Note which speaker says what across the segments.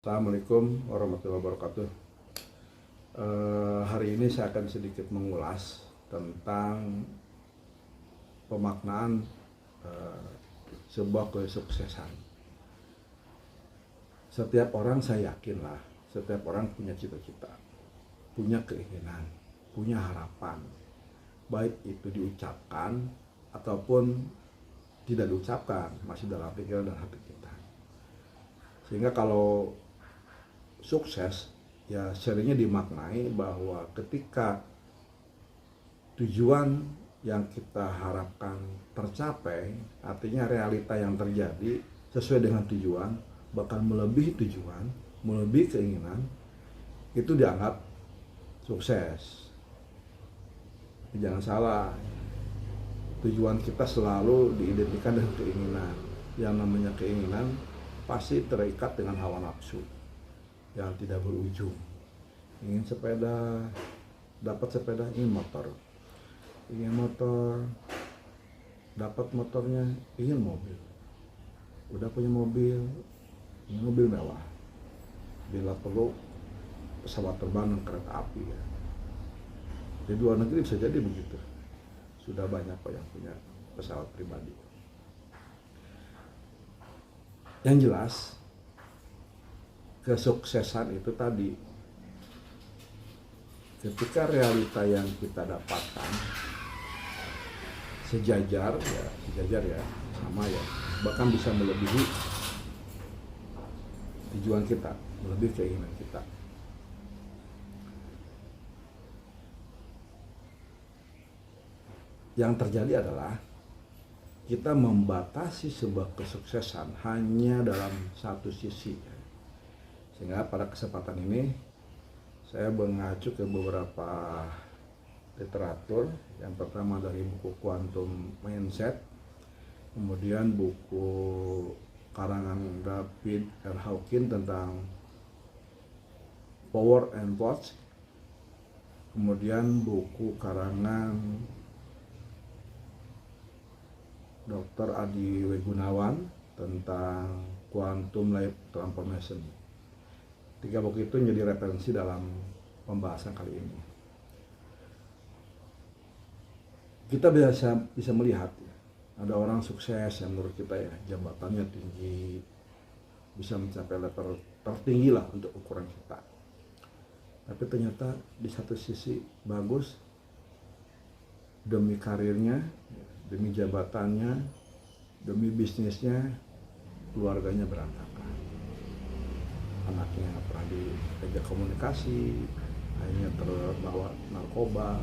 Speaker 1: Assalamualaikum warahmatullahi wabarakatuh. Hari ini saya akan sedikit mengulas tentang pemaknaan sebuah kesuksesan. Setiap orang, saya yakin lah, setiap orang punya cita-cita, punya keinginan, punya harapan, baik itu diucapkan ataupun tidak diucapkan, masih dalam pikiran dan hati kita. Sehingga kalau sukses ya seringnya dimaknai bahwa ketika tujuan yang kita harapkan tercapai, artinya realita yang terjadi sesuai dengan tujuan, bahkan melebihi tujuan, melebihi keinginan, itu dianggap sukses. Jangan salah, tujuan kita selalu diidentikan dengan keinginan. Yang namanya keinginan pasti terikat dengan hawa nafsu yang tidak berujung. Ingin sepeda, dapat sepeda, ingin motor, dapat motornya, ingin mobil, udah punya mobil, ingin mobil mewah, bila perlu pesawat terbang dan kereta api ya. Di luar negeri bisa jadi begitu, sudah banyak kok yang punya pesawat pribadi. Yang jelas kesuksesan itu tadi, ketika realita yang kita dapatkan sejajar ya, sama ya, bahkan bisa melebihi tujuan kita, melebihi keinginan kita. Yang terjadi adalah kita membatasi sebuah kesuksesan hanya dalam satu sisi. Sehingga pada kesempatan ini saya mengacu ke beberapa literatur. Yang pertama dari buku Quantum Mindset, kemudian buku karangan David R. Hawkins tentang Power and Thoughts, kemudian buku karangan Dr. Adi W. Gunawan tentang Quantum Life Transformation. 3 buku itu menjadi referensi dalam pembahasan kali ini. Kita bisa melihat ya, ada orang sukses yang menurut kita ya jabatannya tinggi, bisa mencapai level tertinggi lah untuk ukuran kita. Tapi ternyata di satu sisi bagus, demi karirnya, demi jabatannya, demi bisnisnya, keluarganya berantakan. Anaknya nggak pernah diajak komunikasi, hanya terbawa narkoba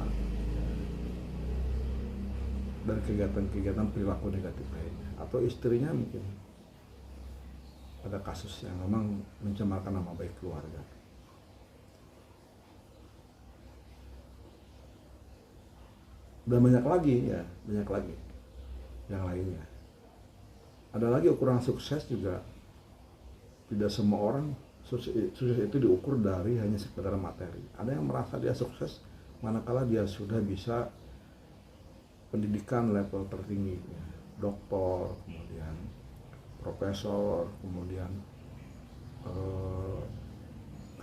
Speaker 1: dan kegiatan-kegiatan perilaku negatif lainnya. Atau istrinya mungkin ada kasus yang memang mencemarkan nama baik keluarga. Dan banyak lagi yang lainnya. Ada lagi ukuran sukses juga, tidak semua orang sukses itu diukur dari hanya sekedar materi. Ada yang merasa dia sukses manakala dia sudah bisa pendidikan level tertinggi, doktor, kemudian profesor, kemudian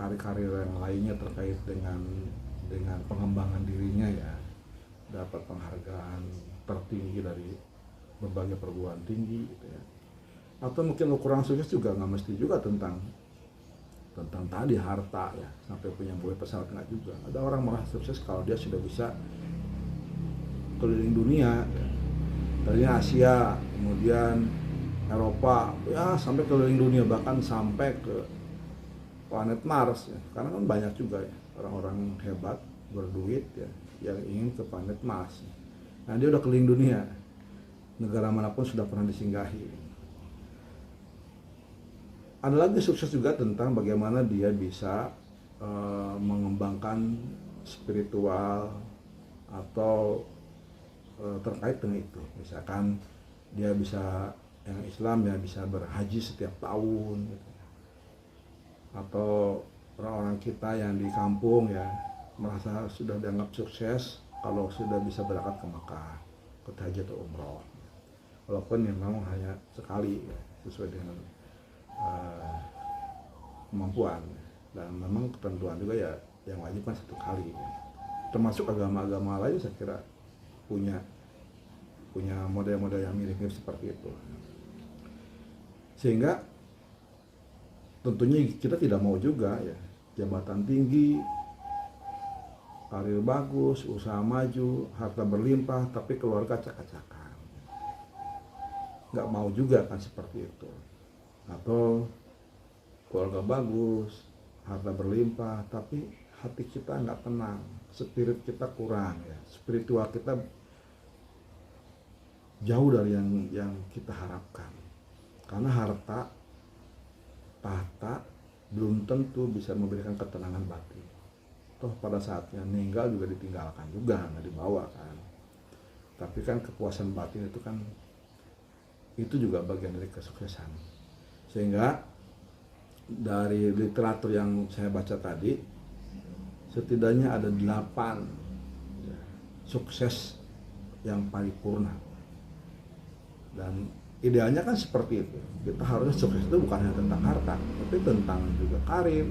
Speaker 1: karir-karir yang lainnya terkait dengan pengembangan dirinya ya, dapat penghargaan tertinggi dari berbagai perguruan tinggi gitu ya. Atau mungkin ukuran sukses juga nggak mesti juga tentang tadi harta ya, sampai punya mobil pesawat, nggak juga. Ada orang malah sukses kalau dia sudah bisa keliling dunia ya. Dari Asia, kemudian Eropa, ya sampai keliling dunia, bahkan sampai ke planet Mars ya. Karena kan banyak juga ya orang-orang hebat berduit ya yang ingin ke planet Mars. Nah, dia udah keliling dunia, negara manapun sudah pernah disinggahi. Ada lagi sukses juga tentang bagaimana dia bisa mengembangkan spiritual atau terkait dengan itu. Misalkan dia bisa, yang Islam ya bisa berhaji setiap tahun gitu. Atau orang-orang kita yang di kampung ya merasa sudah dianggap sukses kalau sudah bisa berangkat ke Mekah, ke haji atau umroh. Walaupun memang hanya sekali ya, sesuai dengan kemampuan, dan memang ketentuan juga ya yang wajib kan 1 kali, termasuk agama-agama lain saya kira punya model-model yang mirip-mirip seperti itu. Sehingga tentunya kita tidak mau juga ya jabatan tinggi, karir bagus, usaha maju, harta berlimpah, tapi keluarga acak-acakan. Nggak mau juga kan seperti itu. Atau keluarga bagus, harta berlimpah, tapi hati kita nggak tenang, spirit kita kurang ya, spiritual kita jauh dari yang kita harapkan. Karena harta, tahta belum tentu bisa memberikan ketenangan batin. Toh pada saatnya meninggal juga ditinggalkan juga, nggak dibawa kan. Tapi kan kepuasan batin itu kan itu juga bagian dari kesuksesan. Sehingga dari literatur yang saya baca tadi, setidaknya ada 8 ya, sukses yang paripurna. Dan idealnya kan seperti itu. Kita harusnya sukses itu bukan hanya tentang harta, tapi tentang juga karir,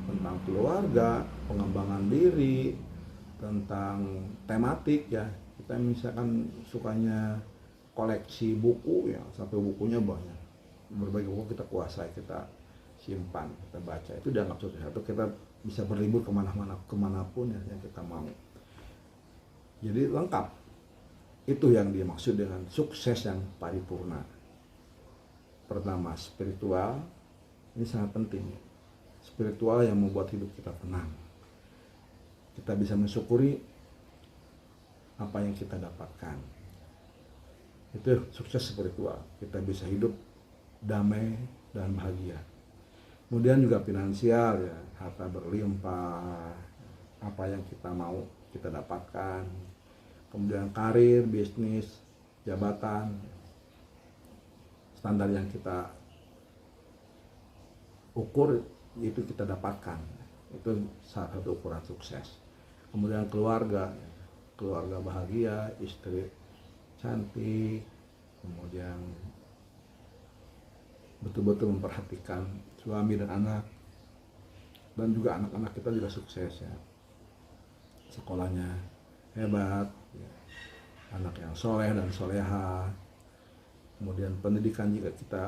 Speaker 1: tentang keluarga, pengembangan diri, tentang tematik ya. Kita misalkan sukanya koleksi buku ya, sampai bukunya banyak. Berbagai buku kita kuasai, kita simpan, kita baca, itu dianggap sukses. Atau kita bisa berlibur kemanapun ya yang kita mau. Jadi lengkap. Itu yang dimaksud dengan sukses yang paripurna. Pertama, spiritual. Ini sangat penting. Spiritual yang membuat hidup kita tenang. Kita bisa mensyukuri apa yang kita dapatkan. Itu sukses spiritual. Kita bisa hidup damai dan bahagia. Kemudian juga finansial ya, harta berlimpah, apa yang kita mau kita dapatkan. Kemudian karir, bisnis, jabatan, standar yang kita ukur itu kita dapatkan. Itu salah satu ukuran sukses. Kemudian keluarga bahagia, istri cantik, kemudian betul-betul memperhatikan suami dan anak, dan juga anak-anak kita juga sukses ya, sekolahnya hebat ya, anak yang soleh dan soleha. Kemudian pendidikan jika kita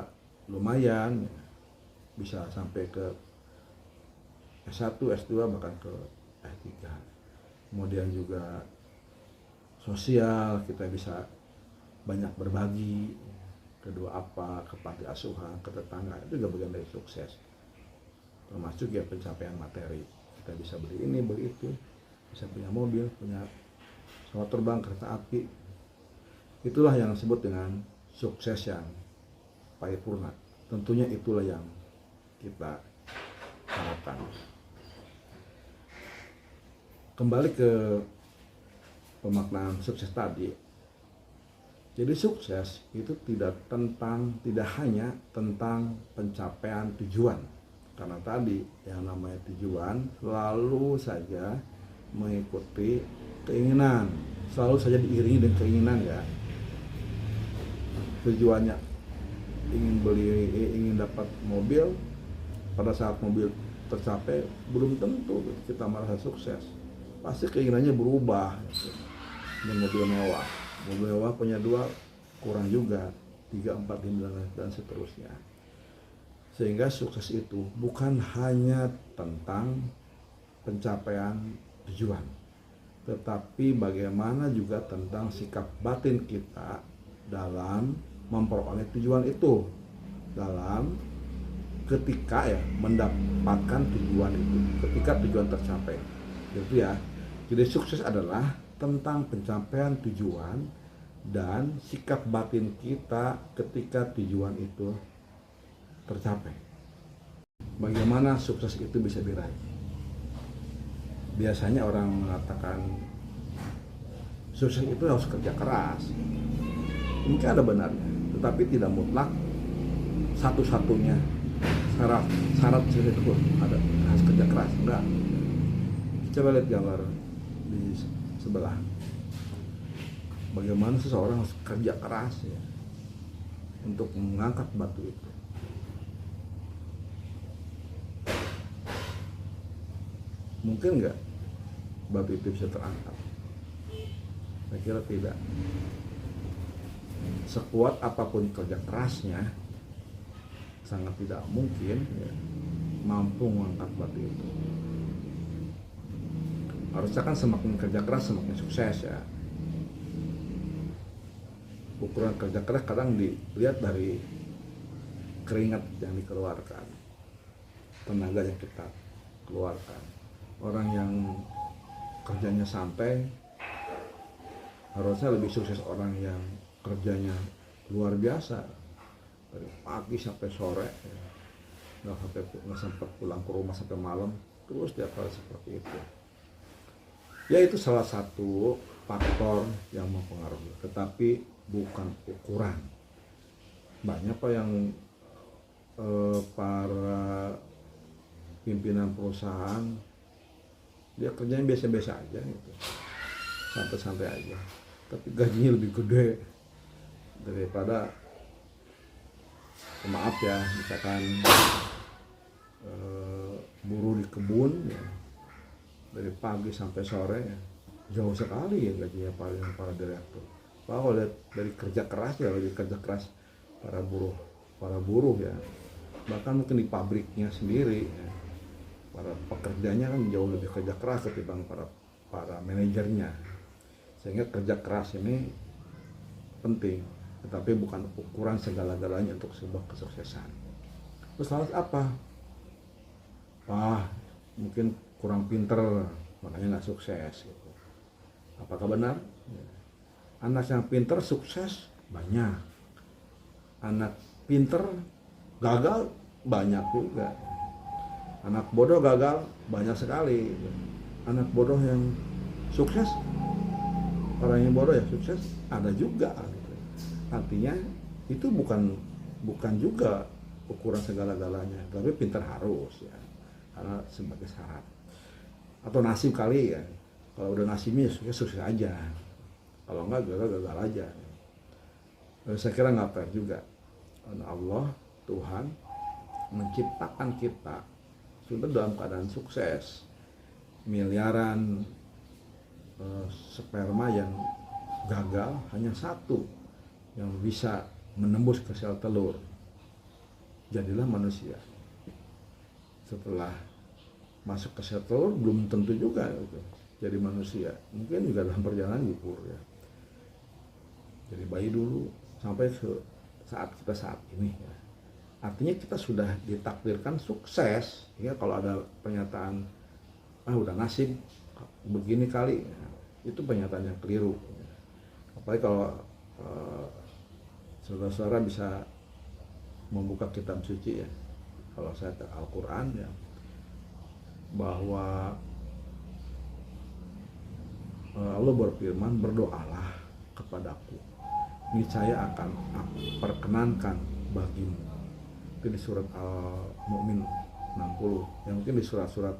Speaker 1: lumayan ya, bisa sampai ke S1, S2 bahkan ke S3. Kemudian juga sosial, kita bisa banyak berbagi, kedua apa, ke panti asuhan, ke tetangga, itu juga bagian dari sukses. Termasuk ya pencapaian materi, kita bisa beli ini, beli itu, bisa punya mobil, punya pesawat terbang, kereta api. Itulah yang disebut dengan sukses yang paripurna. Tentunya itulah yang kita harapkan. Kembali ke pemaknaan sukses tadi. Jadi sukses itu tidak hanya tentang pencapaian tujuan. Karena tadi yang namanya tujuan selalu saja mengikuti keinginan, selalu saja diiringi dengan keinginan ya. Tujuannya ingin dapat mobil, pada saat mobil tercapai belum tentu kita merasa sukses. Pasti keinginannya berubah. Dengan mobil mewah punya 2 kurang juga, 3, 4, 5 dan seterusnya. Sehingga sukses itu bukan hanya tentang pencapaian tujuan, tetapi bagaimana juga tentang sikap batin kita dalam memperoleh tujuan itu, dalam ketika ya mendapatkan tujuan itu, ketika tujuan tercapai gitu ya. Jadi sukses adalah tentang pencapaian tujuan dan sikap batin kita ketika tujuan itu tercapai. Bagaimana sukses itu bisa diraih? Biasanya orang mengatakan sukses itu harus kerja keras. Mungkin ada benarnya, tetapi tidak mutlak satu-satunya syarat sukses itu ada harus kerja keras. Enggak. Coba lihat gambar di sebelah. Bagaimana seseorang harus kerja keras ya untuk mengangkat batu itu. Mungkin nggak batu itu bisa terangkat? Saya kira tidak. Sekuat apapun kerja kerasnya, sangat tidak mungkin ya, mampu mengangkat batu itu. Harusnya kan semakin kerja keras semakin sukses ya. Ukuran kerja keras kadang dilihat dari keringat yang dikeluarkan, tenaga yang kita keluarkan. Orang yang kerjanya santai harusnya lebih sukses orang yang kerjanya luar biasa, dari pagi sampai sore ya. nggak sempat pulang ke rumah sampai malam, terus tiap hari seperti itu. Ya itu salah satu faktor yang mempengaruhi, tetapi bukan ukuran. Banyak apa yang para pimpinan perusahaan dia kerjanya biasa-biasa aja gitu, santai-santai aja, tapi gajinya lebih gede daripada, maaf ya, misalkan buruh di kebun ya, dari pagi sampai sore ya, jauh sekali ya gajinya para direktur. Bahwa lihat dari kerja keras ya, lebih kerja keras para buruh ya, bahkan mungkin di pabriknya sendiri ya, para pekerjanya kan jauh lebih kerja keras ketimbang para manajernya. Sehingga kerja keras ini penting, tetapi bukan ukuran segala-galanya untuk sebuah kesuksesan. Terus lalu apa? Mungkin kurang pinter makanya nggak sukses gitu. Apakah benar? Anak yang pinter sukses banyak, anak pinter gagal banyak juga. Anak bodoh gagal banyak sekali. Anak bodoh yang sukses, orang yang bodoh ya sukses ada juga. Artinya itu bukan juga ukuran segala-galanya, tapi pintar harus ya, karena sebagai syarat. Atau nasib kali ya, kalau udah nasibnya sukses aja, kalau enggak gagal aja. Saya kira nggak fair juga. Allah Tuhan menciptakan kita sudah dalam keadaan sukses, miliaran sperma yang gagal hanya satu yang bisa menembus ke sel telur, jadilah manusia. Setelah masuk ke sel telur belum tentu juga gitu, jadi manusia, mungkin juga dalam perjalanan gugur ya, jadi bayi dulu sampai ke saat ini ya. Artinya kita sudah ditakdirkan sukses ya. Kalau ada pernyataan udah nasib begini kali ya, itu pernyataan yang keliru ya. Apalagi kalau saudara-saudara bisa membuka kitab suci ya, kalau saya ke Al-Quran ya, bahwa Allah berfirman, berdoalah kepadaku, niscaya akan aku perkenankan bagimu. Itu di surat Al-Mu'min 60, yang mungkin di surat-surat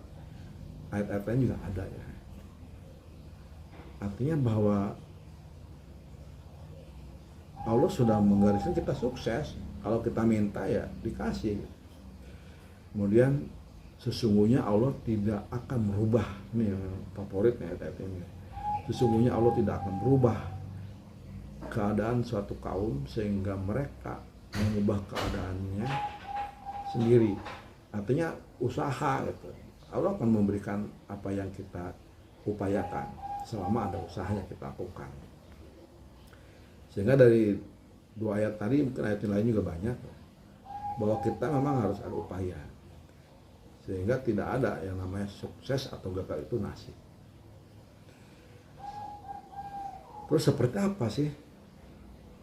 Speaker 1: ayat-ayat lain juga ada ya. Artinya bahwa Allah sudah menggariskan kita sukses, kalau kita minta ya dikasih. Kemudian sesungguhnya Allah tidak akan merubah, ini yang favoritnya ayat ini, sesungguhnya Allah tidak akan merubah keadaan suatu kaum sehingga mereka mengubah keadaannya sendiri. Artinya usaha gitu, Allah akan memberikan apa yang kita upayakan selama ada usaha yang kita lakukan. Sehingga dari dua ayat tadi, mungkin ayat lain juga banyak, bahwa kita memang harus ada upaya, sehingga tidak ada yang namanya sukses atau gagal itu nasib. Terus seperti apa sih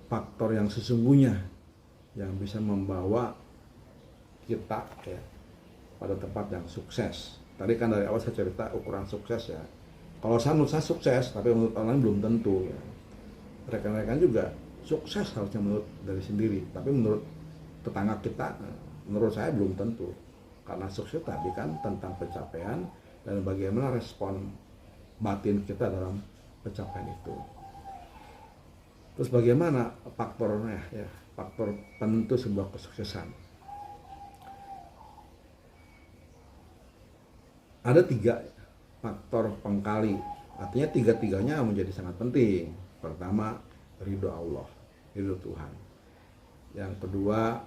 Speaker 1: faktor yang sesungguhnya yang bisa membawa kita ya pada tempat yang sukses? Tadi kan dari awal saya cerita ukuran sukses ya. Kalau menurut saya sukses, tapi menurut orang lain belum tentu ya. Rekan-rekan juga sukses harusnya menurut dari sendiri, tapi menurut tetangga kita, menurut saya belum tentu. Karena sukses tadi kan tentang pencapaian dan bagaimana respon batin kita dalam pencapaian itu. Terus bagaimana faktornya ya, faktor penentu sebuah kesuksesan? Ada 3 faktor pengkali. Artinya tiga-tiganya menjadi sangat penting. Pertama, ridho Allah, ridho Tuhan. Yang kedua,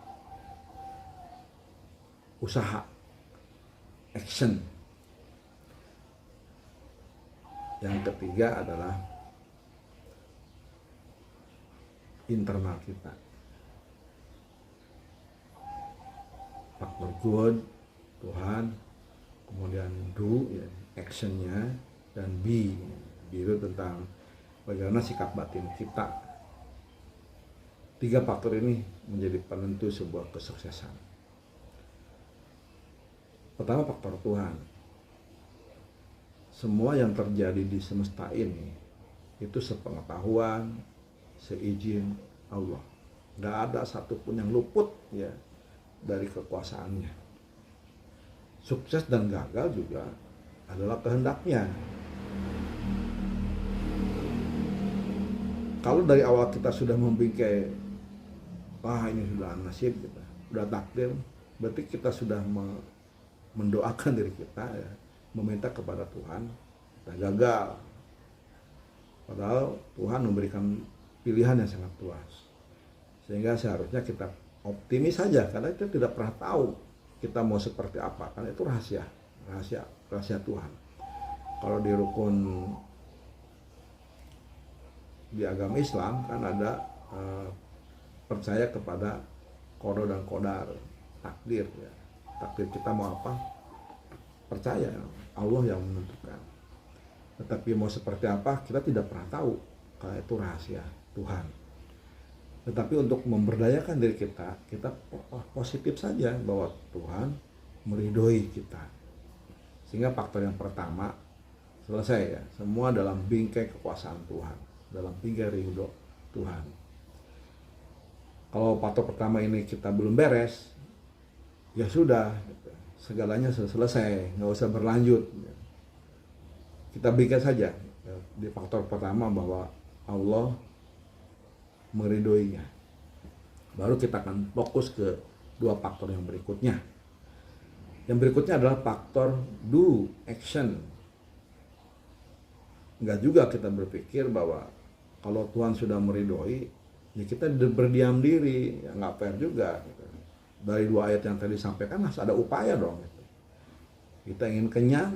Speaker 1: usaha, action. Yang ketiga adalah internal kita. Faktor good, Tuhan, kemudian do, ya, actionnya, dan be itu tentang bagaimana sikap batin kita. Tiga faktor ini menjadi penentu sebuah kesuksesan. Pertama, faktor Tuhan. Semua yang terjadi di semesta ini itu sepengetahuan, seizin Allah. Gak ada satupun yang luput ya dari kekuasaannya. Sukses dan gagal juga adalah kehendaknya. Kalau dari awal kita sudah membingkai, ini sudah nasib kita, sudah takdir, berarti kita sudah mendoakan diri kita ya, meminta kepada Tuhan, kita gagal. Padahal Tuhan memberikan pilihan yang sangat luas. Sehingga seharusnya kita optimis saja, karena kita tidak pernah tahu kita mau seperti apa, karena itu rahasia Tuhan. Kalau di rukun di agama Islam kan ada percaya kepada qada dan qadar, takdir ya. Takdir kita mau apa? Percaya Allah yang menentukan. Tetapi mau seperti apa kita tidak pernah tahu, karena itu rahasia Tuhan. Tetapi untuk memberdayakan diri kita positif saja bahwa Tuhan meridhoi kita. Sehingga faktor yang pertama selesai ya, semua dalam bingkai kekuasaan Tuhan, dalam bingkai ridho Tuhan. Kalau faktor pertama ini kita belum beres, ya sudah, segalanya sudah selesai, nggak usah berlanjut. Kita bingkai saja di faktor pertama bahwa Allah meridhoinya. Baru kita akan fokus ke dua faktor yang berikutnya. Yang berikutnya adalah faktor do, action. Enggak juga kita berpikir bahwa kalau Tuhan sudah meridhoi, ya kita berdiam diri, ya nggak fair juga. Gitu. Dari dua ayat yang tadi disampaikan harus ada upaya dong. Gitu. Kita ingin kenyang,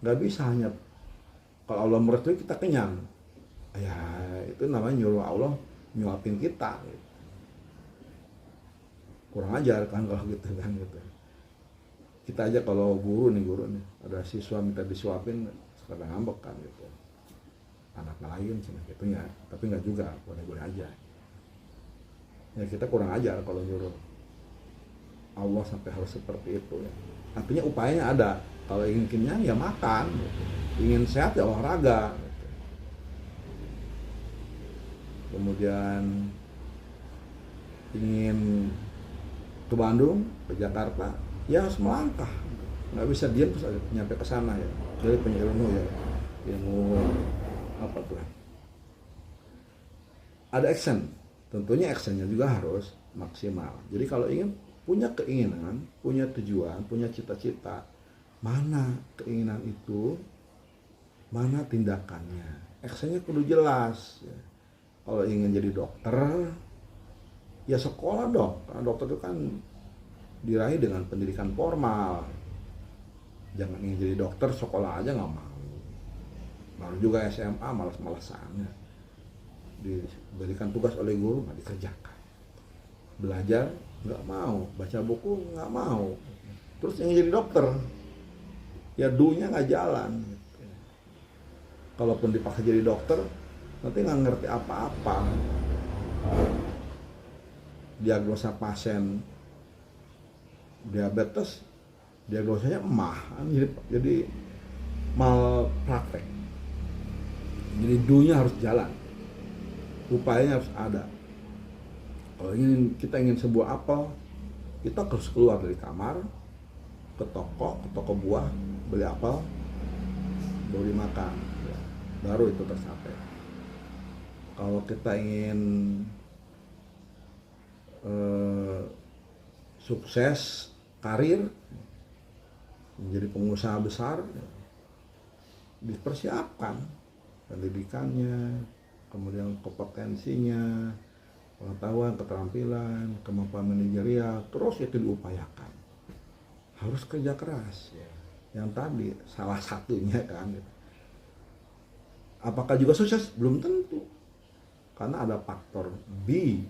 Speaker 1: nggak bisa hanya kalau Allah meridhoi kita kenyang. Ya itu namanya nyuruh Allah nyuapin kita. Gitu. Kurang ajar kan kalau gitu kan gitu. Kita aja kalau guru nih ada siswa minta disuapin sekedar ngambek kan gitu. Anak lain cina gitu ya, tapi nggak juga, boleh-boleh aja. Ya kita kurang ajar kalau nyuruh Allah sampai harus seperti itu ya. Artinya upayanya ada. Kalau ingin kenyang ya makan, gitu. Ingin sehat ya olahraga. Gitu. Kemudian ingin ke Bandung, ke Jakarta, ya harus melangkah. Nggak bisa diam terus nyampe ke sana ya. Jadi punya ilmu ya, ilmu apa tuh? Ada action. Tentunya actionnya juga harus maksimal. Jadi kalau ingin punya keinginan, punya tujuan, punya cita-cita, mana keinginan itu, mana tindakannya. Actionnya kudu jelas. Ya. Kalau ingin jadi dokter, ya sekolah dong. Karena dokter itu kan diraih dengan pendidikan formal. Jangan ingin jadi dokter, sekolah aja nggak mau. Baru juga SMA malas-malasannya. Diberikan tugas oleh guru nggak dikerjakan. Belajar nggak mau, baca buku nggak mau. Terus ingin jadi dokter, ya do-nya nggak jalan. Kalaupun dipaksa jadi dokter, nanti nggak ngerti apa-apa. Diagnosa pasien diabetes, diagnosanya emah, jadi malpraktek. Jadi do-nya harus jalan, upayanya harus ada. Kalau kita ingin sebuah apel, kita harus keluar dari kamar, ke toko buah, beli apel, baru dimakan, ya. Baru itu tercapai. Kalau kita ingin sukses karir, menjadi pengusaha besar, dipersiapkan pendidikannya, kemudian kompetensinya, pengetahuan, keterampilan, kemampuan manajerial, terus itu diupayakan. Harus kerja keras ya. Yang tadi salah satunya kan. Apakah juga sukses? Belum tentu. Karena ada faktor B.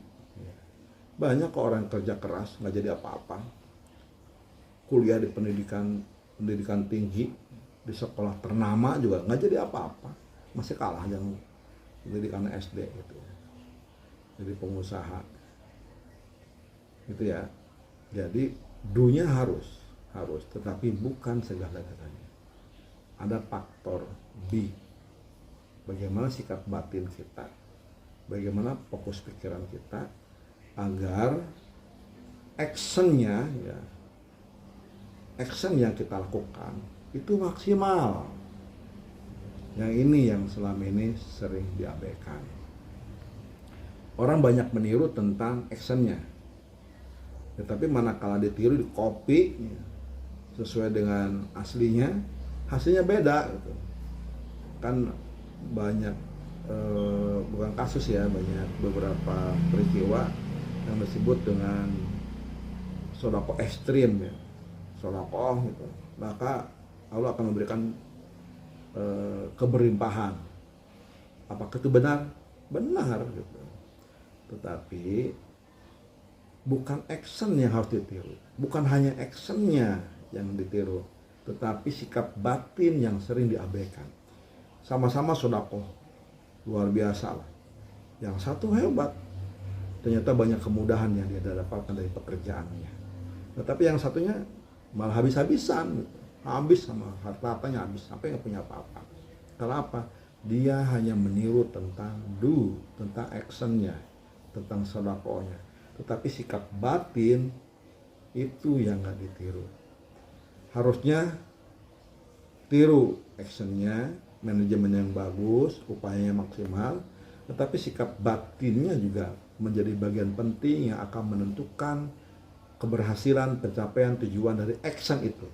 Speaker 1: Banyak kok orang kerja keras nggak jadi apa-apa. Kuliah di pendidikan tinggi, di sekolah ternama juga nggak jadi apa-apa. Masih kalah yang pendidikan SD gitu. Jadi pengusaha gitu ya. Jadi dunia harus, tetapi bukan segala-galanya. Ada faktor B. Bagaimana sikap batin kita, bagaimana fokus pikiran kita agar action yang kita lakukan itu maksimal. Yang ini yang selama ini sering diabaikan. Orang banyak meniru tentang actionnya, tetapi manakala ditiru, di copy sesuai dengan aslinya, hasilnya beda gitu. Kan banyak bukan kasus ya, banyak beberapa peristiwa yang disebut dengan sodako ekstrim ya, sodako gitu. Maka Allah akan memberikan keberlimpahan. Apakah itu benar? Benar gitu. Tetapi bukan action yang harus ditiru, bukan hanya actionnya yang ditiru, tetapi sikap batin yang sering diabaikan. Sama-sama sodako, luar biasa lah. Yang satu hebat, ternyata banyak kemudahan yang dia dapatkan dari pekerjaannya. Tetapi yang satunya malah habis-habisan, habis sama hartanya habis, sampai nggak punya apa-apa. Kenapa? Dia hanya meniru tentang tentang actionnya, tentang sodakonya. Tetapi sikap batin itu yang nggak ditiru. Harusnya tiru actionnya, manajemen yang bagus, upayanya maksimal, tetapi sikap batinnya juga menjadi bagian penting yang akan menentukan keberhasilan, pencapaian, tujuan dari action itu.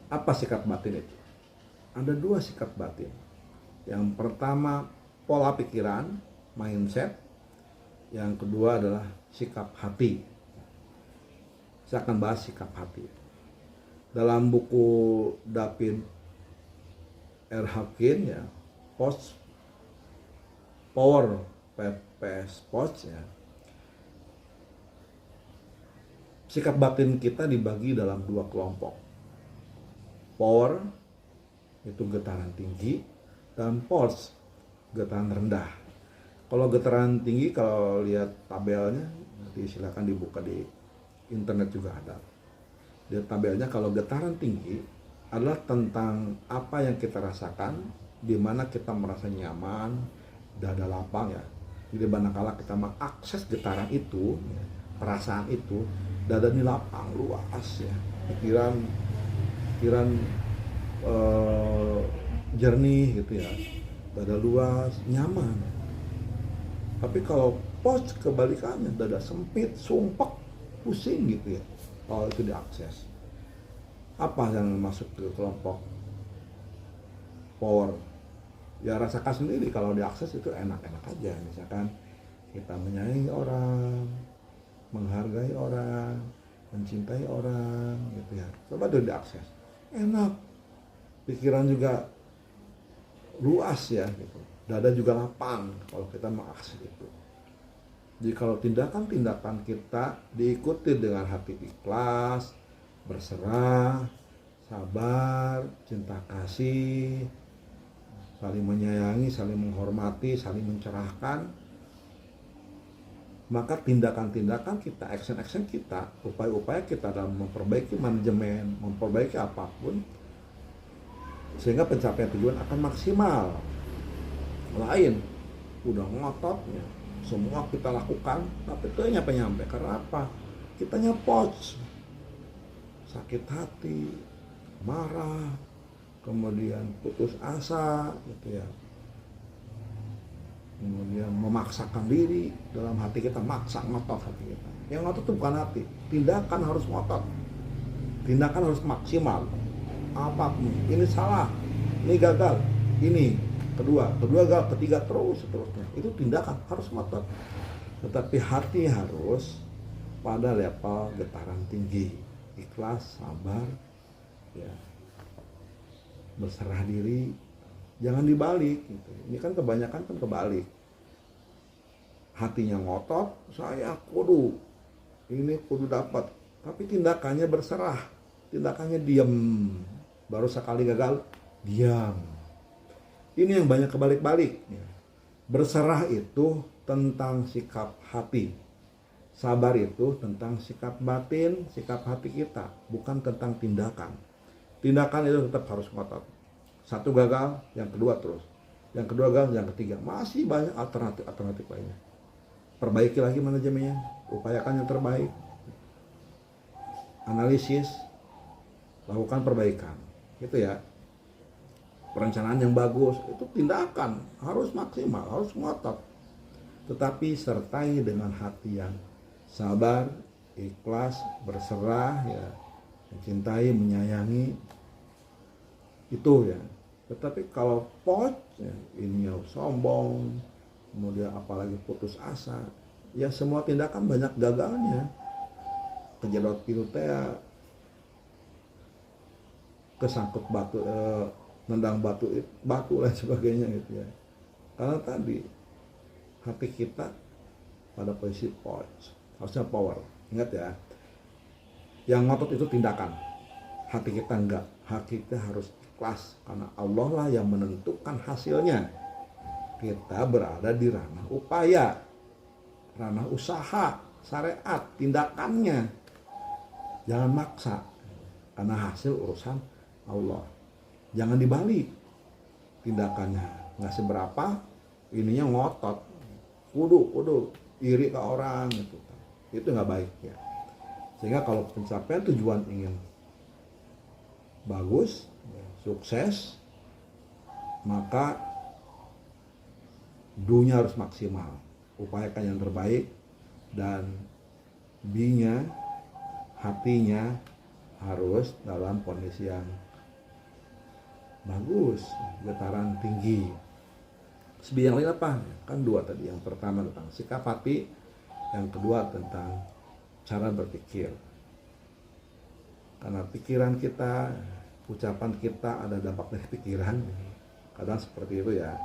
Speaker 1: Apa sikap batin itu? Ada dua sikap batin. Yang pertama pola pikiran, mindset. Yang kedua adalah sikap hati. Saya akan bahas sikap hati. Dalam buku David R. Hawkins ya, Power PPS Post ya. Sikap batin kita dibagi dalam dua kelompok. Power itu getaran tinggi dan force getaran rendah. Kalau getaran tinggi, kalau lihat tabelnya, nanti silakan dibuka di internet juga ada. Di tabelnya, kalau getaran tinggi adalah tentang apa yang kita rasakan, di mana kita merasa nyaman, dada lapang ya. Jadi manakala kita mengakses getaran itu, perasaan itu, dada ini lapang, luas ya. Pikiran jernih gitu ya. Dada luas, nyaman. Tapi kalau pos kebalikannya, dada sempit, sumpek, pusing gitu ya. Kalau itu diakses. Apa yang masuk ke kelompok power? Ya rasakan sendiri, kalau diakses itu enak-enak aja. Misalkan kita menyayangi orang, menghargai orang, mencintai orang gitu ya. Coba itu diakses. Enak. Pikiran juga luas ya gitu. Dada juga lapang kalau kita mengakses itu. Jadi kalau tindakan-tindakan kita diikuti dengan hati ikhlas, berserah, sabar, cinta kasih, saling menyayangi, saling menghormati, saling mencerahkan, maka tindakan-tindakan kita, action-action kita, upaya-upaya kita dalam memperbaiki manajemen, memperbaiki apapun, sehingga pencapaian tujuan akan maksimal. Lain udah ngototnya semua kita lakukan, tapi itu nyampe karena apa? Kita nyepot, sakit hati, marah, kemudian putus asa gitu ya, kemudian memaksakan diri. Dalam hati kita maksa, ngotot hati kita. Yang ngotot itu bukan hati, tindakan harus ngotot, tindakan harus maksimal. apapun, ini salah, ini gagal, ini kedua gagal, ketiga, terus seterusnya. Itu tindakan harus ngotot. Tetapi hati harus pada level getaran tinggi, ikhlas, sabar, ya, berserah diri, jangan dibalik gitu. Ini kan kebanyakan kan kebalik. Hatinya ngotot, saya kudu dapat, tapi tindakannya berserah, tindakannya diam, baru sekali gagal diam. Ini yang banyak kebalik-balik. Berserah itu tentang sikap hati, sabar itu tentang sikap batin, sikap hati kita, bukan tentang tindakan. Tindakan itu tetap harus ngotot. Satu gagal, yang kedua terus, yang kedua gagal, yang ketiga, masih banyak alternatif lainnya. Perbaiki lagi manajemennya, upayakan yang terbaik, analisis, lakukan perbaikan, gitu ya. Perencanaan yang bagus itu tindakan harus maksimal, harus ngotot, tetapi sertai dengan hati yang sabar, ikhlas, berserah, ya, mencintai, menyayangi, itu ya. Tetapi kalau ya, ini sombong, kemudian apalagi putus asa, ya semua tindakan banyak gagalnya. Kejedot pilu teh, kesangkut batu, nendang batu dan sebagainya gitu ya. Karena tadi hati kita pada posisi harusnya power. Ingat ya, yang ngotot itu tindakan, hati kita enggak. Hati kita harus ikhlas karena Allah lah yang menentukan hasilnya. Kita berada di ranah upaya, ranah usaha, syariat, tindakannya. Jangan maksa, karena hasil urusan Allah. Jangan dibalik, tindakannya nggak seberapa, ininya ngotot, kudu iri ke orang gitu. Itu nggak baik ya. Sehingga kalau pencapaian tujuan ingin bagus, sukses, maka dunya harus maksimal, upayakan yang terbaik, dan B-nya, hatinya harus dalam kondisi yang bagus, getaran tinggi. B yang lain apa? Kan dua tadi, yang pertama tentang sikap hati, yang kedua tentang cara berpikir. Karena pikiran kita, ucapan kita ada dampak dari pikiran, kadang seperti itu ya.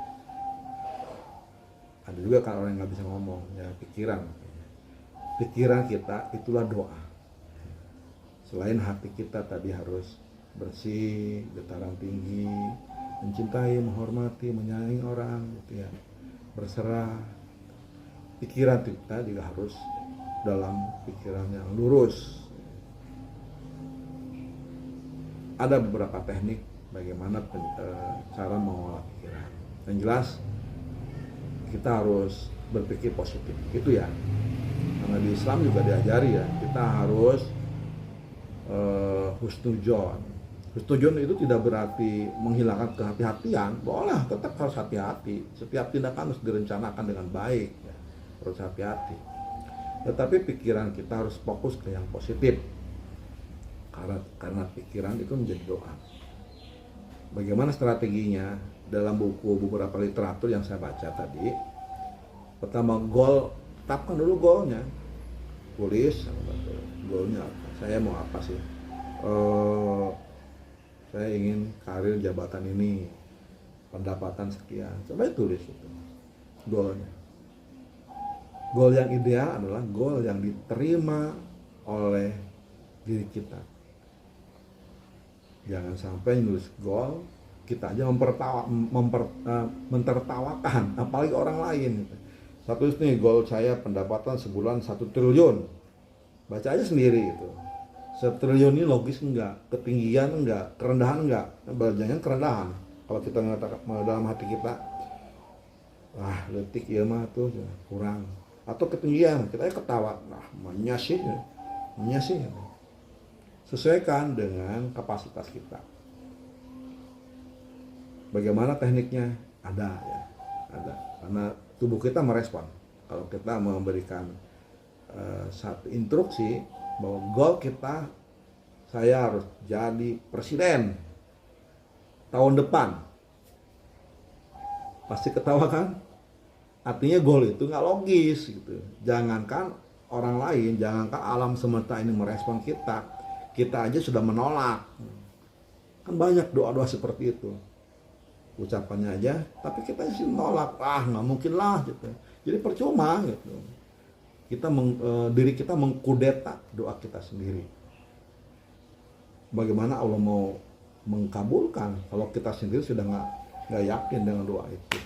Speaker 1: Ada juga kan orang yang nggak bisa ngomong, ya pikiran kita itulah doa. Selain hati kita tadi harus bersih, getaran tinggi, mencintai, menghormati, menyayangi orang gitu ya, berserah. Pikiran kita juga harus dalam pikiran yang lurus. Ada beberapa teknik bagaimana cara mengolah pikiran. Yang jelas kita harus berpikir positif, gitu ya. Karena di Islam juga diajari ya, kita harus husnudzon. Husnudzon itu tidak berarti menghilangkan kehati-hatian, boleh, tetap harus hati-hati. Setiap tindakan harus direncanakan dengan baik, ya. Harus hati-hati. Tetapi pikiran kita harus fokus ke yang positif, karena pikiran itu menjadi doa. Bagaimana strateginya? Dalam buku beberapa literatur yang saya baca tadi, pertama tetapkan dulu goalnya, tulis goalnya apa, saya mau apa sih, saya ingin karir jabatan ini, pendapatan sekian, coba tulis itu goalnya. Goal yang ideal adalah goal yang diterima oleh diri kita. Jangan sampai nulis goal kita aja mentertawakan, apalagi orang lain. Satu nih, goal saya pendapatan sebulan 1 triliun. Baca aja sendiri itu. 1 triliun ini logis enggak? Ketinggian enggak? Kerendahan enggak? Jangan kerendahan. Kalau kita mengatakan dalam hati kita, wah letik ya mah tuh kurang. Atau ketinggian, kita ketawa, nah menyasih. Sesuaikan dengan kapasitas kita. Bagaimana tekniknya? Ada ya, ada. Karena tubuh kita merespon. Kalau kita memberikan satu instruksi bahwa goal kita, saya harus jadi presiden, tahun depan. Pasti ketawa kan? Artinya goal itu nggak logis gitu. Jangankan orang lain, jangankan alam semesta ini merespon kita, kita aja sudah menolak. Kan banyak doa-doa seperti itu. Ucapannya aja, tapi kita sih menolak. Nggak mungkin lah gitu. Jadi percuma gitu. Diri kita mengkudeta doa kita sendiri. Bagaimana Allah mau mengkabulkan kalau kita sendiri sudah nggak yakin dengan doa itu.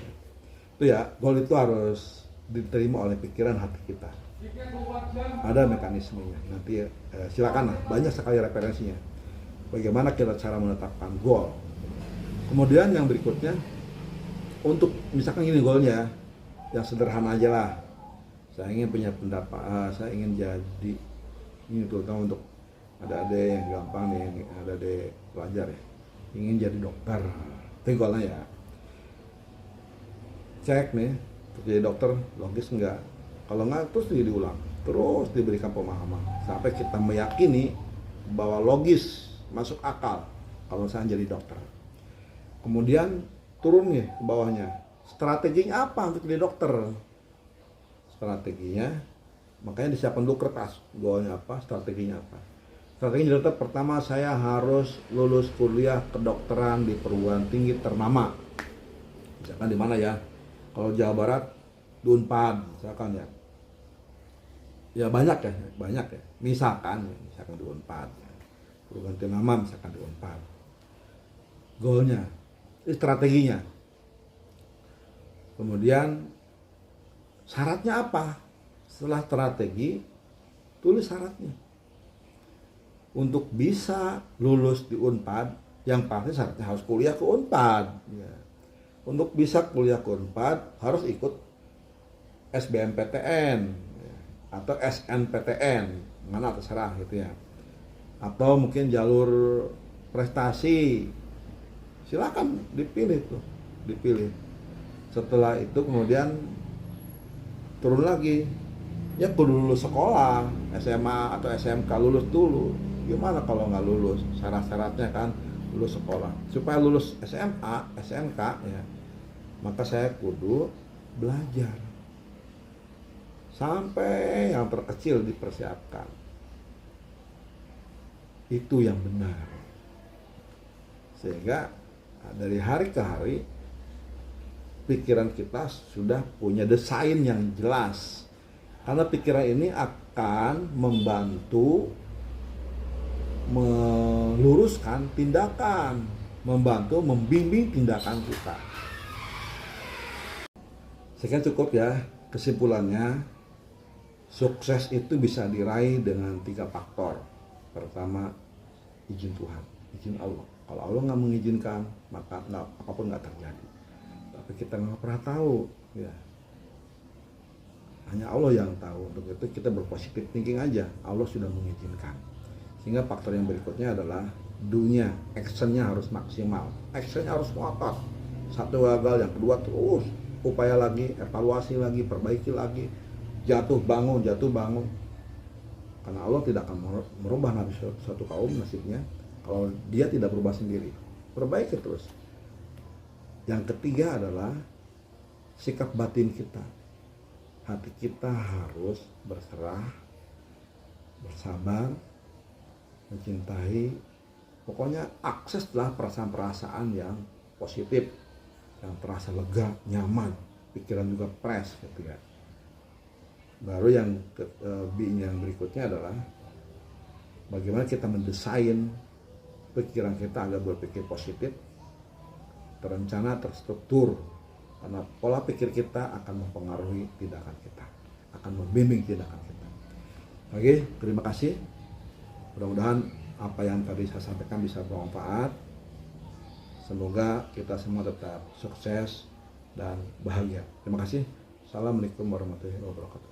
Speaker 1: Itu ya, goal itu harus diterima oleh pikiran hati kita. Ada mekanismenya. Nanti silakan lah, banyak sekali referensinya. Bagaimana kita cara menetapkan goal. Kemudian yang berikutnya, untuk misalkan ini goalnya, yang sederhana aja lah. Saya ingin punya pendapat, saya ingin jadi, ini terutama untuk adik-adik yang gampang nih, adik-adik pelajar ya, ingin jadi dokter. Itu goalnya ya. Cek nih, untuk jadi dokter logis enggak? Kalau enggak, terus diulang, terus diberikan pemahaman sampai kita meyakini bahwa logis, masuk akal kalau saya jadi dokter. Kemudian turun nih ke bawahnya, strateginya apa untuk jadi dokter? Strateginya, makanya disiapkan dulu kertas, goalnya apa, strateginya apa. Strategi dokter pertama, saya harus lulus kuliah kedokteran di perguruan tinggi ternama. Misalkan di mana ya? Kalau Jawa Barat, di Unpad, misalkan ya. Ya banyak ya. Misalkan di Unpad. Perguruan tinggi ternama misalkan di Unpad. Goalnya, strateginya. Kemudian syaratnya apa? Setelah strategi, tulis syaratnya. Untuk bisa lulus di Unpad, yang pasti syaratnya harus kuliah ke Unpad. Ya. Untuk bisa kuliah ke Unpad, harus ikut SBMPTN ya, atau SNPTN, mana terserah gitu ya. Atau mungkin jalur prestasi, silakan dipilih. Setelah itu kemudian turun lagi, ya kudu lulus sekolah, SMA atau SMK, lulus dulu. Gimana kalau nggak lulus? Syarat-syaratnya kan lulus sekolah. Supaya lulus SMA, SMK ya, maka saya kudu belajar sampai yang terkecil dipersiapkan. Itu yang benar. Sehingga dari hari ke hari pikiran kita sudah punya desain yang jelas. Karena pikiran ini akan membantu meluruskan tindakan, membantu membimbing tindakan kita. Sekian cukup ya. Kesimpulannya, sukses itu bisa diraih dengan 3 faktor. Pertama, izin Tuhan, izin Allah. Kalau Allah nggak mengizinkan, maka apapun nggak terjadi. Tapi kita nggak pernah tahu, ya. Hanya Allah yang tahu. Untuk itu kita berpositif thinking aja. Allah sudah mengizinkan. Sehingga faktor yang berikutnya adalah dunia, actionnya harus maksimal. Actionnya harus ngotot. Satu gagal, yang kedua terus upaya lagi, evaluasi lagi, perbaiki lagi, jatuh bangun. Karena Allah tidak akan merubah suatu kaum nasibnya kalau dia tidak berubah sendiri. Perbaiki terus. Yang ketiga adalah sikap batin kita. Hati kita harus berserah, bersabar, mencintai, pokoknya akseslah perasaan-perasaan yang positif, yang terasa lega, nyaman, pikiran juga fresh gitu ya. Baru yang yang berikutnya adalah bagaimana kita mendesain pikiran kita agar berpikir positif, terencana, terstruktur, karena pola pikir kita akan mempengaruhi tindakan kita, akan membimbing tindakan kita. Oke, terima kasih. Mudah-mudahan apa yang tadi saya sampaikan bisa bermanfaat. Semoga kita semua tetap sukses dan bahagia. Terima kasih. Assalamualaikum warahmatullahi wabarakatuh.